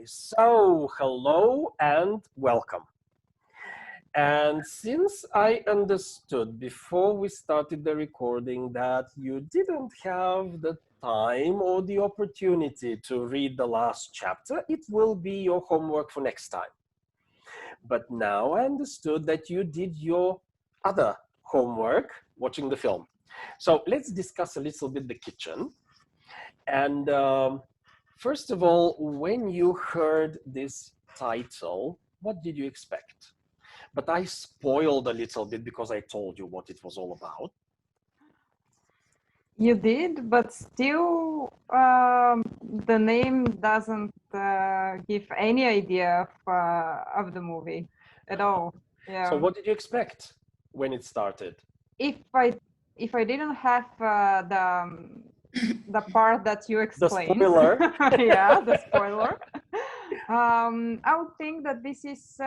So hello and welcome. And since I understood before we started the recording that you didn't have the time or the opportunity to read the last chapter, it will be your homework for next time. But now I understood that you did your other homework watching the film. So let's discuss a little bit the kitchen. And first of all, when you heard this title, what did you expect? But I spoiled a little bit because I told you what it was all about. You did, but still the name doesn't give any idea of the movie at all. Yeah. So what did you expect when it started? If I didn't have the part that you explained, The spoiler. yeah, the spoiler, I would think that this is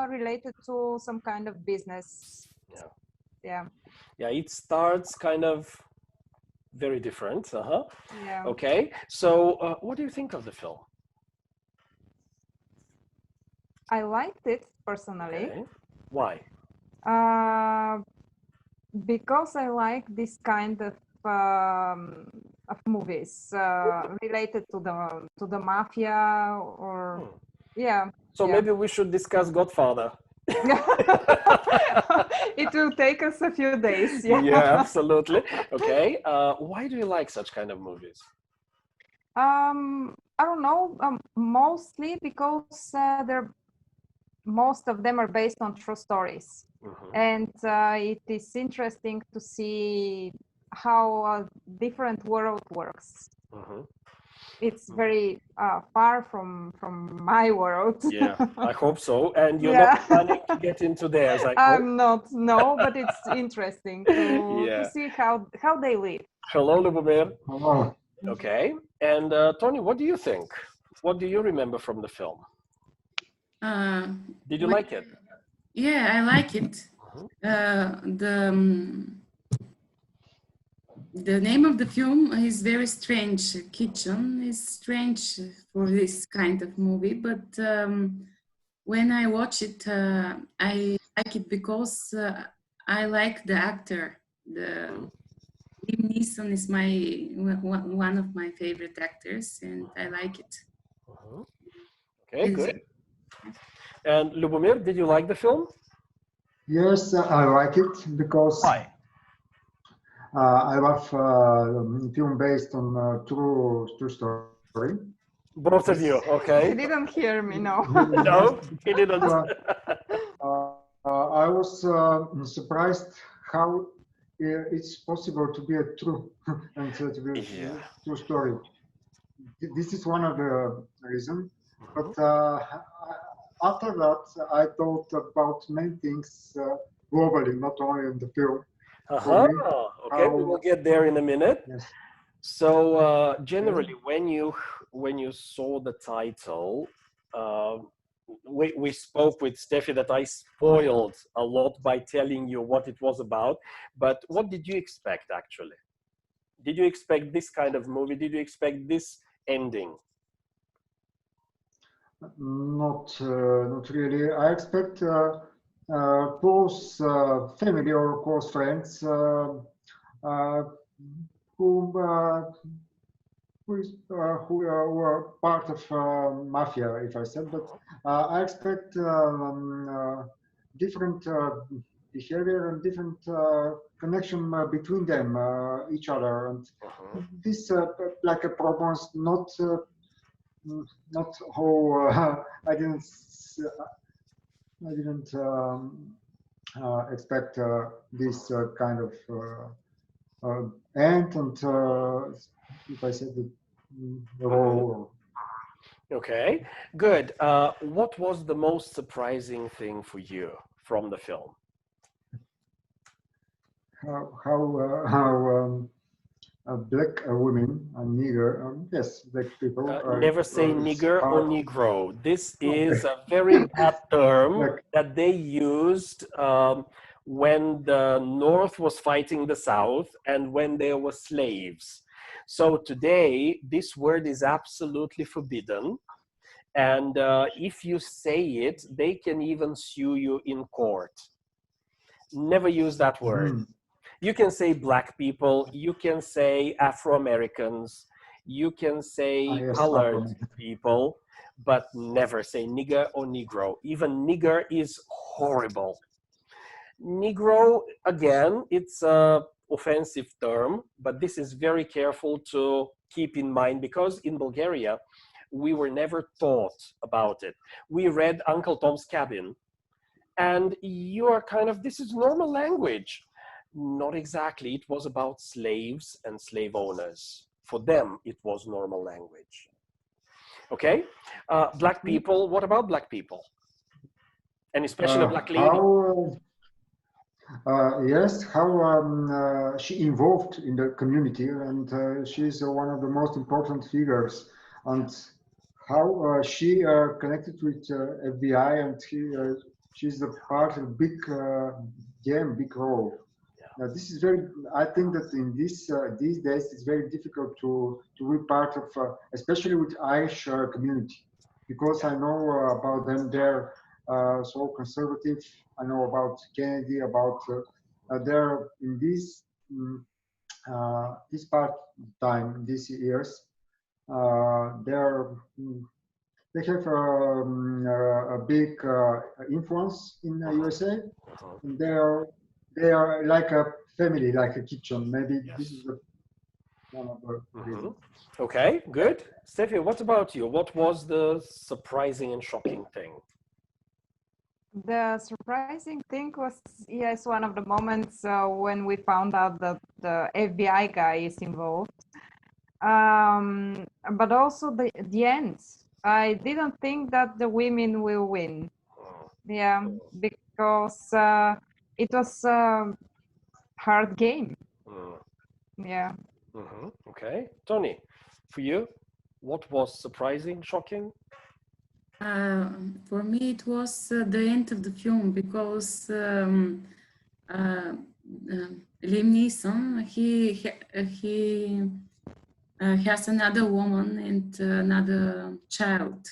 related to some kind of business. Yeah. Yeah. Yeah, it starts kind of very different. Yeah. Okay, so what do you think of the film? I liked it personally. Okay. Why? Because I like this kind of movies related to the mafia or yeah. So yeah. maybe we should discuss Godfather. It will take us a few days. Yeah, Yeah, absolutely. Okay. Why do you like such kind of movies? I don't know. Mostly because most of them are based on true stories. And it is interesting to see how a different world works. It's very far from my world. Yeah, I hope so. And you're Yeah. not planning to get into theirs, I hope. I'm not, no, but it's interesting to see how they live. Hello, Lubomir. Hello. Okay. And Tony, what do you think? What do you remember from the film? Did you like it? Yeah, I like it. The name of the film is very strange. Kitchen is strange for this kind of movie, but when I watch it, I like it because I like the actor. Liam Neeson is one of my favorite actors, and I like it. Okay, good. And Lubomir, did you like the film? Yes, I like it because Why? I love film based on true story. Both of you, okay? He didn't hear me, no. No, he didn't. I was surprised how it's possible to be a true and to be true story. This is one of the reasons. But after that, I thought about many things globally, not only in the film. Okay, we will get there in a minute. Yes. So generally, when you saw the title, we spoke with Steffi that I spoiled a lot by telling you what it was about. But what did you expect actually? Did you expect this kind of movie? Did you expect this ending? Not really. I expect close family or close friends who were part of mafia, if I said. But I expect different behavior and different connection between them, each other, and this like a problems not how I didn't expect this kind of end, and if I said the role. Okay, good. What was the most surprising thing for you from the film? How black women and nigger, yes, black people. Never say nigger or negro. This is a very bad term that they used when the North was fighting the South and when there were slaves. So today, this word is absolutely forbidden. And if you say it, they can even sue you in court. Never use that word. You can say black people, you can say Afro-Americans, you can say colored people, but never say nigger or negro. Even nigger is horrible. Negro, again, it's a offensive term, but this is very careful to keep in mind because in Bulgaria, we were never taught about it. We read Uncle Tom's Cabin, and you are kind of, this is normal language. Not exactly. It was about slaves and slave owners. For them, it was normal language. Okay? Black people, what about black people? And especially a black lady. Yes, how she involved in the community, and she's one of the most important figures, and how she connected with FBI, and she's a part of big game, big role. Now, this is very. I think that in this these days it's very difficult to be part of, especially with Irish community, because I know about them. They're so conservative. I know about Kennedy, about they're in this this part time, these years. They have a big influence in USA. And they are like a family, like a kitchen. Maybe this is one of the reasons. Okay, good. Steffi, what about you? What was the surprising and shocking thing? The surprising thing was, yes, one of the moments when we found out that the FBI guy is involved. But also the end. I didn't think that the women will win. Yeah, because it was a hard game. Yeah. Okay. Tony, for you, what was surprising, shocking? For me, it was the end of the film because Liam Neeson, he has another woman and another child.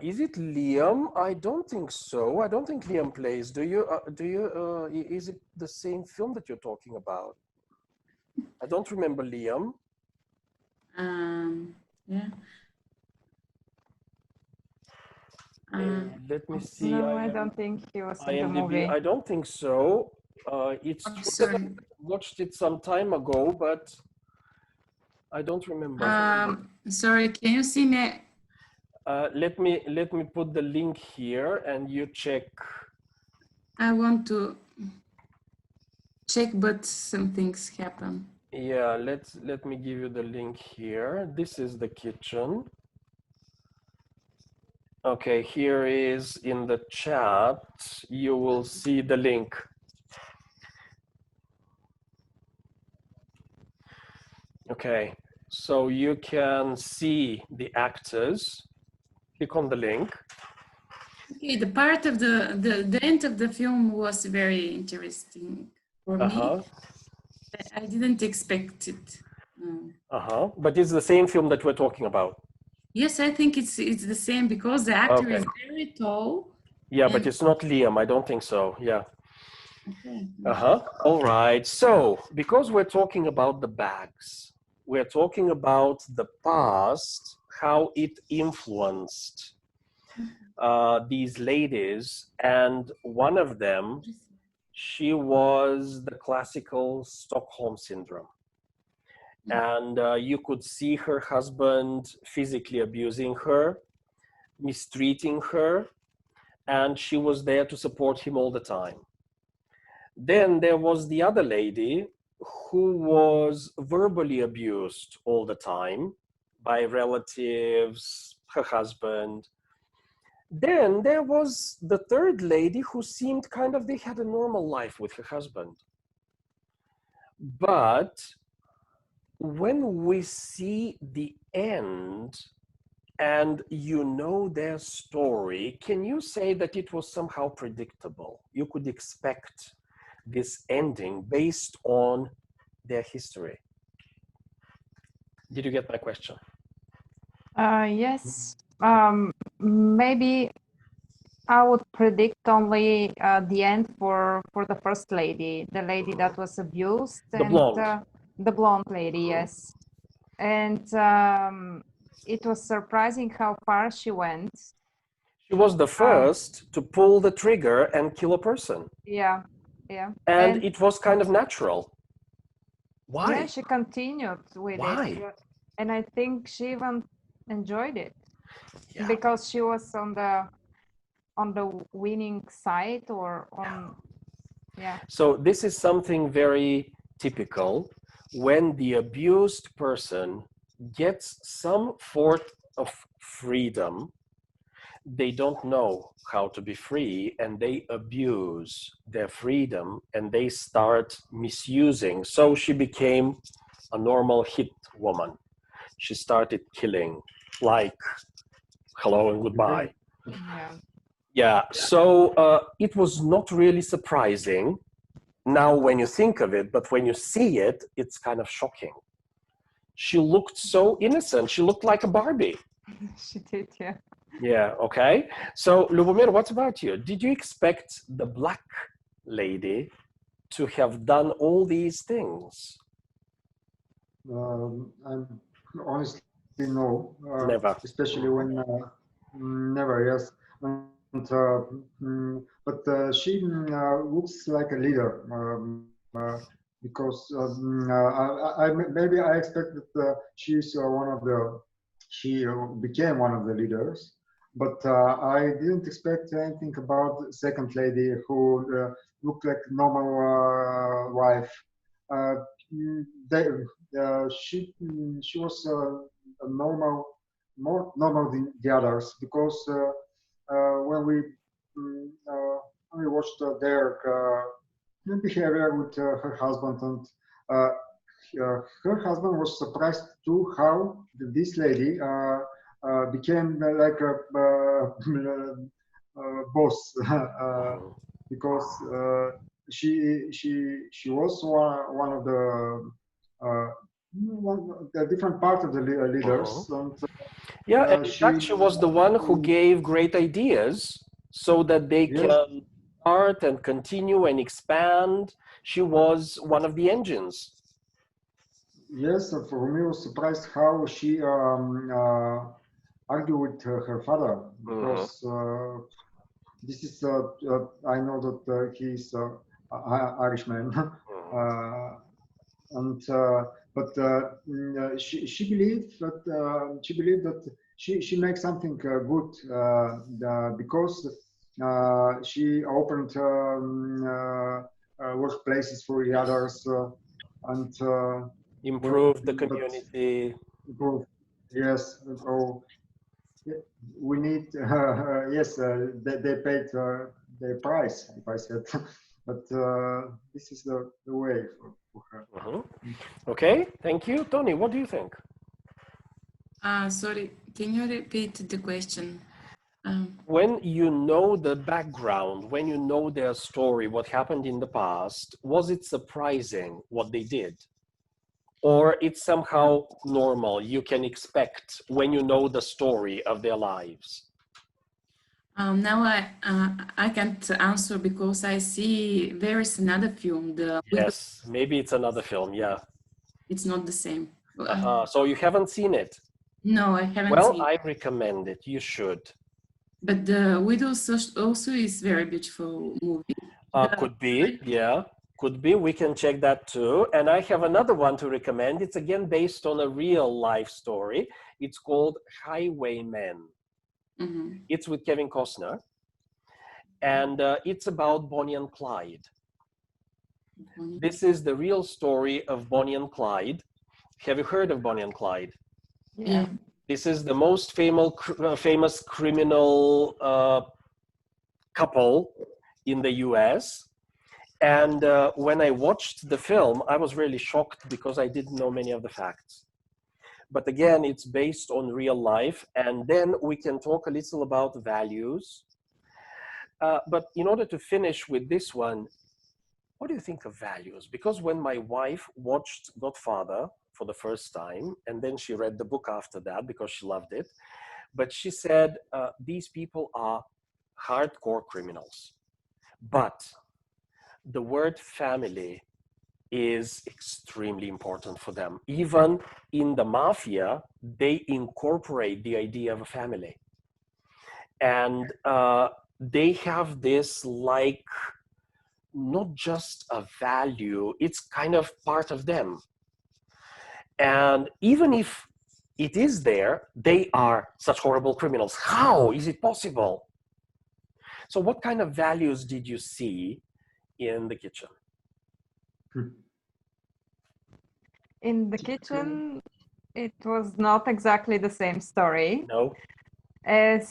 Is it Liam? I don't think so. I don't think Liam plays. Do you? Is it the same film that you're talking about? I don't remember Liam. Yeah. Let me see. No, I don't think he was in the movie. I don't think so. It's true that I watched it some time ago, but I don't remember. Sorry, can you see me? Let me put the link here, and you check. I want to check, but some things happen. Yeah, let me give you the link here. This is the kitchen. Okay, here is in the chat. You will see the link. Okay, so you can see the actors. Click on the link. Okay, the part of the end of the film was very interesting for me. I didn't expect it. But it's the same film that we're talking about. Yes, I think it's the same because the actor is very tall. Yeah, but it's not Liam. I don't think so. Yeah. Okay. All right. So, because we're talking about the bags, we're talking about the past, how it influenced these ladies, and one of them, she was the classical Stockholm syndrome. And you could see her husband physically abusing her, mistreating her, and she was there to support him all the time. Then there was the other lady who was verbally abused all the time by relatives, her husband. Then there was the third lady who seemed kind of, they had a normal life with her husband. But when we see the end and you know their story, can you say that it was somehow predictable? You could expect this ending based on their history. Did you get my question? Yes. Maybe I would predict only the end for the first lady, the lady that was abused, The and blonde. the blonde lady. Yes, and it was surprising how far she went. She was the first to pull the trigger and kill a person. Yeah, yeah. And it was kind of natural. Why? Yeah, she continued with Why? it, and I think she even enjoyed it Yeah. because she was on the winning side or on. Yeah. So this is something very typical. When the abused person gets some sort of freedom, they don't know how to be free and they abuse their freedom and they start misusing. So she became a normal hit woman. She started killing, like hello and goodbye. Yeah. Yeah, so it was not really surprising now when you think of it, but when you see it, it's kind of shocking. She looked so innocent. She looked like a Barbie. She did, yeah. Yeah, okay. So, Lubomir, what about you? Did you expect the black lady to have done all these things? I'm honestly no. Never. Especially when never, yes. And, but she looks like a leader because maybe I expected she's one of the she became one of the leaders, but I didn't expect anything about the second lady who looked like normal wife. Uh, they, she was a more normal than the others because when we watched their behavior with her husband and her husband was surprised too how this lady became like a boss because she was one of the different part of the leaders and yeah, and in fact, she was the one who gave great ideas so that they yes, can start and continue and expand. She was one of the engines. yes, for me, I was surprised how she argued with her father because this is I know that he's Irishman, and but she believed that she makes something good because she opened workplaces for the others and Improve the community. improve. Yes. Oh, we need. Yes, they paid their price. If I said, but this is the way for her. Okay, thank you. Tony, what do you think? Sorry, can you repeat the question? When you know the background, when you know their story, what happened in the past, was it surprising what they did? Or it's somehow normal, you can expect when you know the story of their lives? Now I can't answer because I see there is another film. Yes, maybe it's another film, yeah. It's not the same. So you haven't seen it? No, I haven't Well, seen I recommend it. You should. But The Widow also is very beautiful movie. Could be, yeah. Could be. We can check that too. And I have another one to recommend. It's again based on a real life story. It's called Highwaymen. It's with Kevin Costner. And it's about Bonnie and Clyde. This is the real story of Bonnie and Clyde. Have you heard of Bonnie and Clyde? Yeah. This is the most famous criminal couple in the US. And when I watched the film, I was really shocked because I didn't know many of the facts. But again, it's based on real life. And then we can talk a little about values. But in order to finish with this one, what do you think of values? Because when my wife watched Godfather for the first time, and then she read the book after that because she loved it. But she said, these people are hardcore criminals. But the word family is extremely important for them. Even in the mafia, they incorporate the idea of a family. And they have this, like, not just a value, it's kind of part of them. And even if it is there, they are such horrible criminals. How is it possible? So what kind of values did you see in the kitchen? In the kitchen, it was not exactly the same story. No. As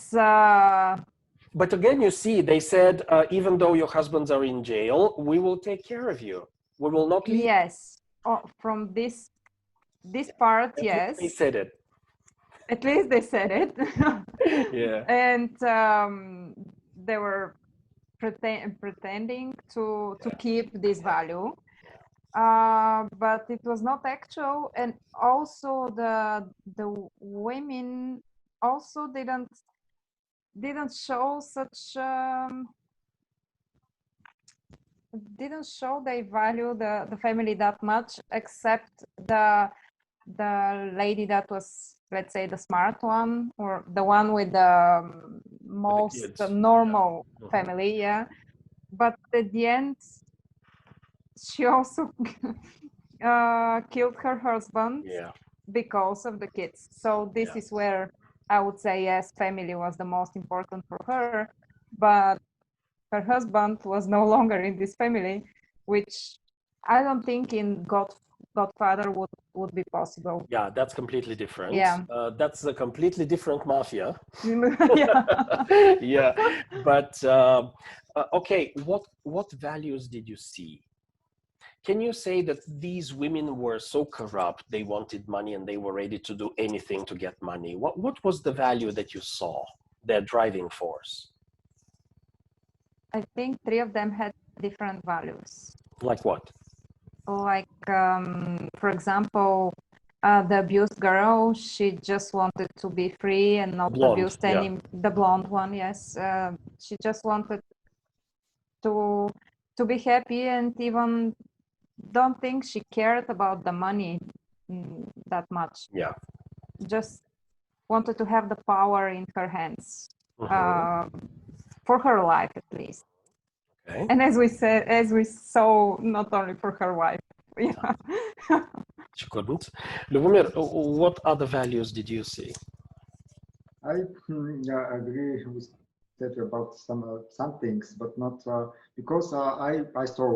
But again, you see, they said, even though your husbands are in jail, we will take care of you. We will not leave. yes, from this part, At yes. least they said it. At least they said it. Yeah. And they were pretending to keep this value. But it was not actual, and also the women also didn't show such didn't show they value the family that much, except the lady that was, let's say, the smart one, or the one with the most normal family, yeah. But at the end, she also killed her husband, Yeah. because of the kids. So this is where I would say, yes, family was the most important for her, but her husband was no longer in this family, which I don't think in Godfather would be possible. Yeah, that's completely different. Yeah. That's a completely different mafia. Yeah. Yeah. But okay, what values did you see? Can you say that these women were so corrupt, they wanted money and they were ready to do anything to get money? What was the value that you saw, their driving force? I think 3 of them had different values. Like what? Like, for example, the abused girl, she just wanted to be free and not abuse any, the blonde one, yes. She just wanted to be happy, and even don't think she cared about the money that much. Yeah. Just wanted to have the power in her hands, for her life at least. Okay. And as we saw, not only for her wife. Yeah. She couldn't. Lubomir, what other values did you see? I agree with that about some things, but not because I saw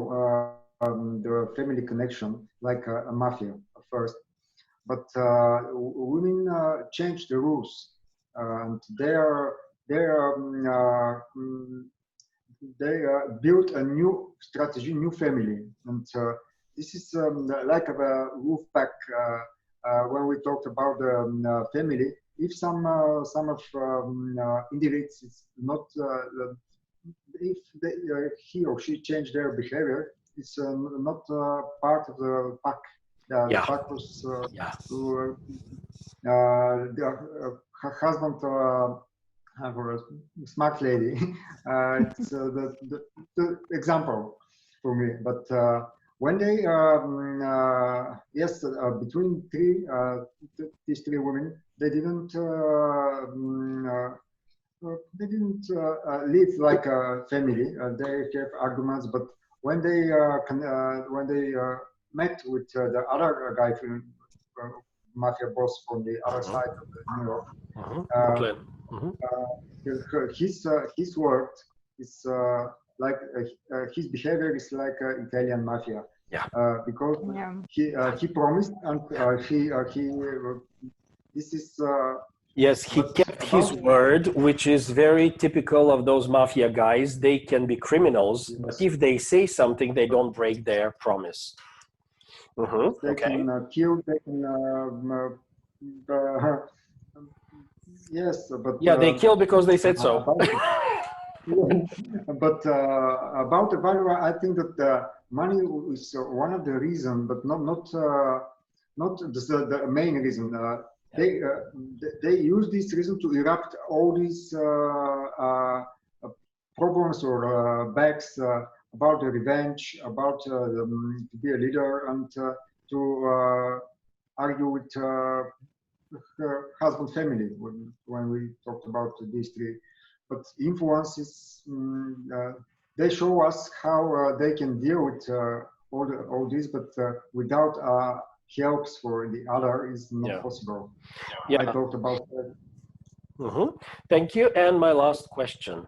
the family connection like a mafia at first, but women changed the rules, and they built a new strategy, new family, and this is like a wolf pack. When we talked about the family, if some of individuals is not, if he or she changed their behavior, it's not part of the pack. The pack was her husband. For a smart lady, it's the example for me. But when they, between these 3 women, they didn't live like a family. They have arguments, but when they met with the other guy from mafia boss from the other side of New York. His word is like his behavior is like Italian mafia. Yeah. Because he promised, and this is. Yes, he kept his word, which is very typical of those mafia guys. They can be criminals, but if they say something, they don't break their promise. They can kill. They can. Yes, but they kill because they said so. But about the value, I think that money is one of the reasons, but not not the main reason. They use this reason to erupt all these problems or backs about the revenge, about to be a leader, and to argue with her husband family when we talked about these three. But influences, they show us how they can deal with all this, but without helps for the other is not possible. Yeah. I talked about that. Thank you. And my last question.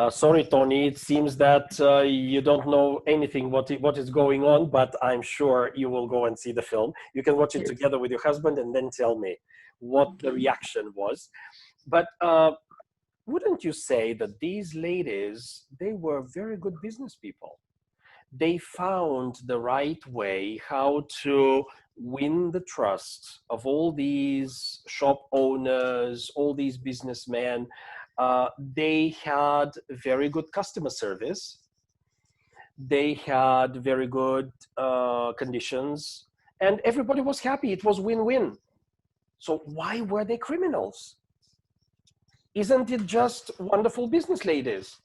Sorry, Tony, it seems that you don't know anything what is going on, but I'm sure you will go and see the film. You can watch it together with your husband and then tell me what the reaction was. But wouldn't you say that these ladies, they were very good business people? They found the right way how to win the trust of all these shop owners, all these businessmen. They had very good customer service. They had very good conditions, and everybody was happy. It was win-win. So why were they criminals? Isn't it just wonderful business ladies?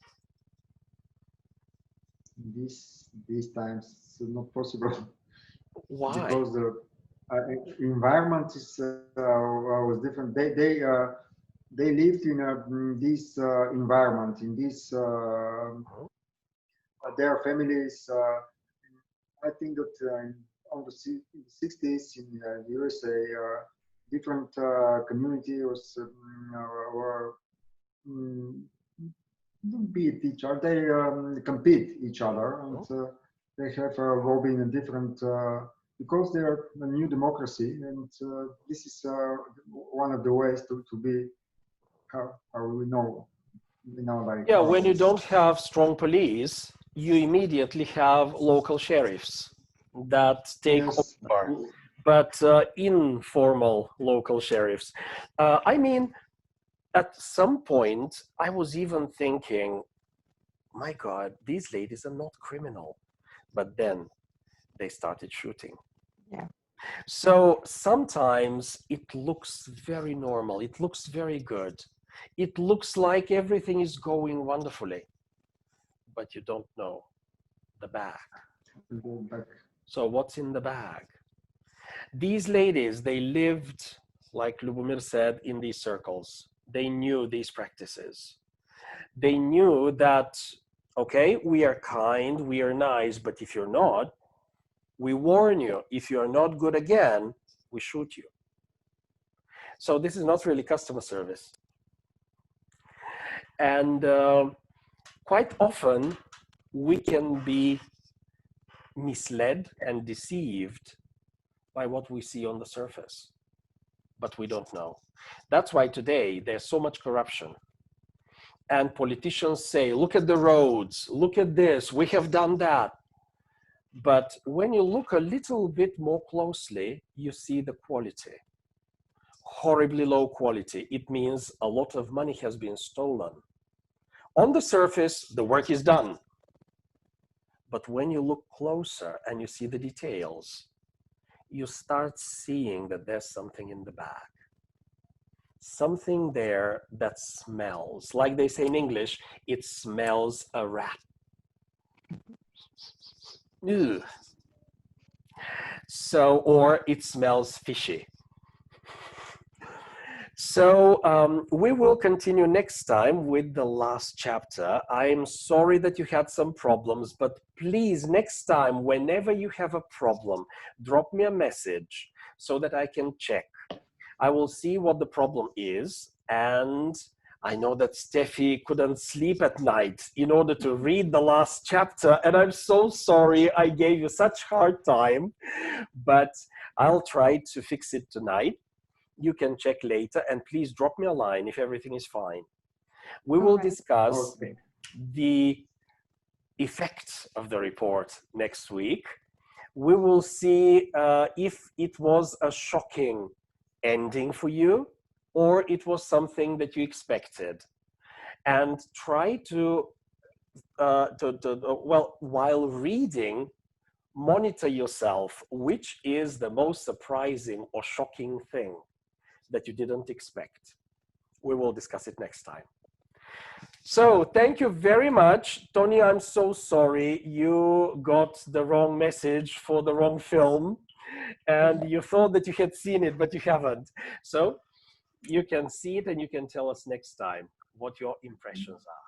These times it's not possible. Why? Because the environment is was different. They lived in this environment, in this their families. I think that on the 60s in the USA, different communities were beat each other. They compete each other, and they have lobby in a different because they are a new democracy, and this is one of the ways to be how we know. Like yeah, when you don't have strong police, you immediately have local sheriffs that take over, but informal local sheriffs. I mean, at some point, I was even thinking, my God, these ladies are not criminal. But then they started shooting. Yeah. So sometimes it looks very normal. It looks very good. It looks like everything is going wonderfully, but you don't know the bag. So what's in the bag? These ladies, they lived, like Lubomir said, in these circles. They knew these practices. They knew that, okay, we are kind, we are nice, but if you're not, we warn you. If you are not good again, we shoot you. So this is not really customer service. And quite often, we can be misled and deceived by what we see on the surface, but we don't know. That's why today there's so much corruption. And politicians say, look at the roads, look at this, we have done that. But when you look a little bit more closely, you see the quality. Horribly low quality. It means a lot of money has been stolen. On the surface, the work is done. But when you look closer and you see the details, you start seeing that there's something in the back. Something there that smells. Like they say in English, it smells a rat. Ew. So, or it smells fishy. So we will continue next time with the last chapter. I'm sorry that you had some problems, but please, next time, whenever you have a problem, drop me a message so that I can check. I will see what the problem is, and I know that Steffi couldn't sleep at night in order to read the last chapter, and I'm so sorry I gave you such hard time, but I'll try to fix it tonight. You can check later, and please drop me a line if everything is fine. We will discuss the effects of the report next week. We will see if it was a shocking ending for you, or it was something that you expected. And try to, well, while reading, monitor yourself, which is the most surprising or shocking thing that you didn't expect. We will discuss it next time. So thank you very much. Tony, I'm so sorry you got the wrong message for the wrong film and you thought that you had seen it, but you haven't. So you can see it and you can tell us next time what your impressions are.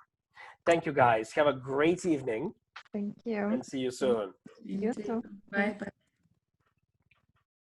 Thank you guys. Have a great evening. Thank you. And see you soon. You too. Bye. Bye.